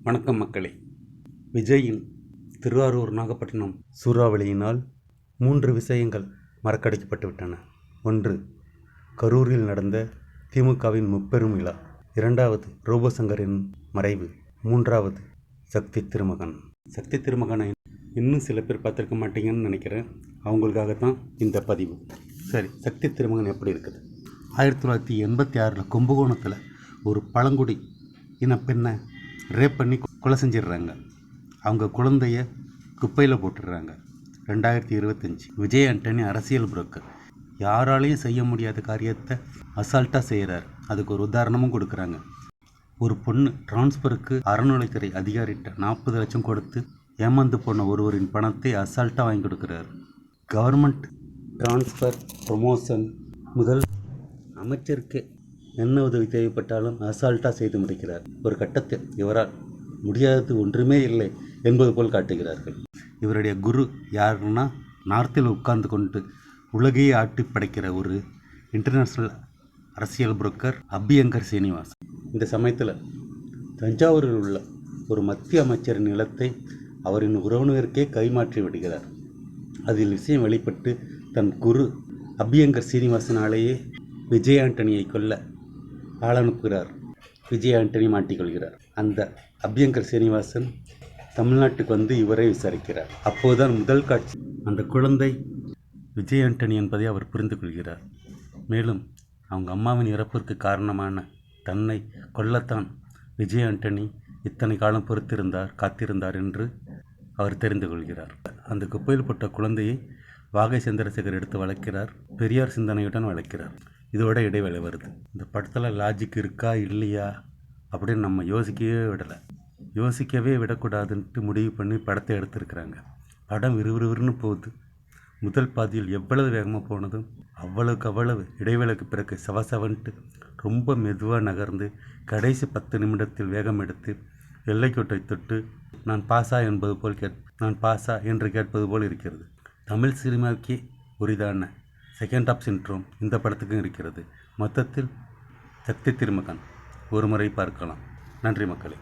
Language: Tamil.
வணக்கம் மக்களே. விஜயின் திருவாரூர் நாகப்பட்டினம் சூறாவளியினால் 3 விஷயங்கள் மறக்கடிக்கப்பட்டு விட்டன. 1. கரூரில் நடந்த திமுகவின் முப்பெரும் விழா. 2. ரோபோசங்கரின் மறைவு. 3. சக்தி திருமகன். சக்தி திருமகனை இன்னும் சில பேர் பார்த்துருக்க மாட்டீங்கன்னு நினைக்கிறேன். அவங்களுக்காகத்தான் இந்த பதிவு. சரி, சக்தி திருமகன் எப்படி இருக்குது? 1986 கும்பகோணத்தில் ஒரு பழங்குடி இன பெண்ணை ரேப் பண்ணி கொலை செஞ்சிடுறாங்க. அவங்க குழந்தைய குப்பையில் போட்டுடுறாங்க. 2025 விஜய் ஆண்டனி அரசியல் புரோக்கர். யாராலையும் செய்ய முடியாத காரியத்தை அசால்ட்டாக செய்கிறார். அதுக்கு ஒரு உதாரணமும் கொடுக்குறாங்க. ஒரு பொண்ணு டிரான்ஸ்ஃபருக்கு அறநிலைத்துறை அதிகாரிகிட்ட 40 லட்சம் கொடுத்து ஏமாந்து போன ஒருவரின் பணத்தை அசால்ட்டாக வாங்கி கொடுக்குறாரு. கவர்மெண்ட் டிரான்ஸ்ஃபர், ப்ரொமோஷன் முதல் அமைச்சருக்கு என்ன உதவி தேவைப்பட்டாலும் அசால்ட்டாக செய்து முடிக்கிறார். ஒரு கட்டத்தில் இவரால் முடியாதது ஒன்றுமே இல்லை என்பது போல் காட்டுகிறார்கள். இவருடைய குரு யாருன்னா, நார்த்தில் உட்கார்ந்து கொண்டு உலகையே ஆட்டி படைக்கிற ஒரு இன்டர்நேஷ்னல் அரசியல் புரோக்கர் அபியங்கர் சீனிவாஸ். இந்த சமயத்தில் தஞ்சாவூரில் உள்ள ஒரு மத்திய அமைச்சரின் நிலத்தை அவரின் உறவினருக்கே கைமாற்றி விடுகிறார். அதில் விஷயம் வெளிப்பட்டு தன் குரு அபியங்கர் சீனிவாசனாலேயே விஜய் ஆண்டனியை கொல்ல ஆள் அனுப்புகிறார். விஜய் ஆண்டனி மாட்டிக்கொள்கிறார். அந்த அபியங்கர் சீனிவாசன் தமிழ்நாட்டுக்கு வந்து இவரை விசாரிக்கிறார். அப்போதுதான் முதல் காட்சி. அந்த குழந்தை விஜய் ஆண்டனி என்பதை அவர் புரிந்து கொள்கிறார். மேலும் அவங்க அம்மாவின் இறப்பிற்கு காரணமான தன்னை கொல்லத்தான் விஜய் ஆண்டனி இத்தனை காலம் காத்திருந்தார் என்று அவர் தெரிந்து கொள்கிறார். அந்த குப்பையில் போட்ட குழந்தையை வாகை சந்திரசேகர் எடுத்து வளர்க்கிறார். பெரியார் சிந்தனையுடன் வளர்க்கிறார். இதோட இடைவேளை வருது. இந்த படத்தில் லாஜிக் இருக்கா இல்லையா அப்படின்னு நம்ம யோசிக்கவே விடக்கூடாதுன்ட்டு முடிவு பண்ணி படத்தை எடுத்திருக்கிறாங்க. படம் விறுவிறுன்னு போகுது. முதல் பாதியில் எவ்வளவு வேகமாக போனதும் அவ்வளவு இடைவேளைக்கு பிறகு சவசவன்ட்டு ரொம்ப மெதுவாக நகர்ந்து கடைசி 10 நிமிடத்தில் வேகம் எடுத்து எல்லைக்கோட்டை தொட்டு நான் பாசா என்று கேட்பது போல் இருக்கிறது. தமிழ் சினிமாவுக்கே உரிதான செகண்ட் ஆஃப் சிண்ட்ரோம் இந்த படத்துக்கும் இருக்கிறது. மொத்தத்தில் சக்தி திருமகன் ஒரு முறை பார்க்கலாம். நன்றி மக்களே.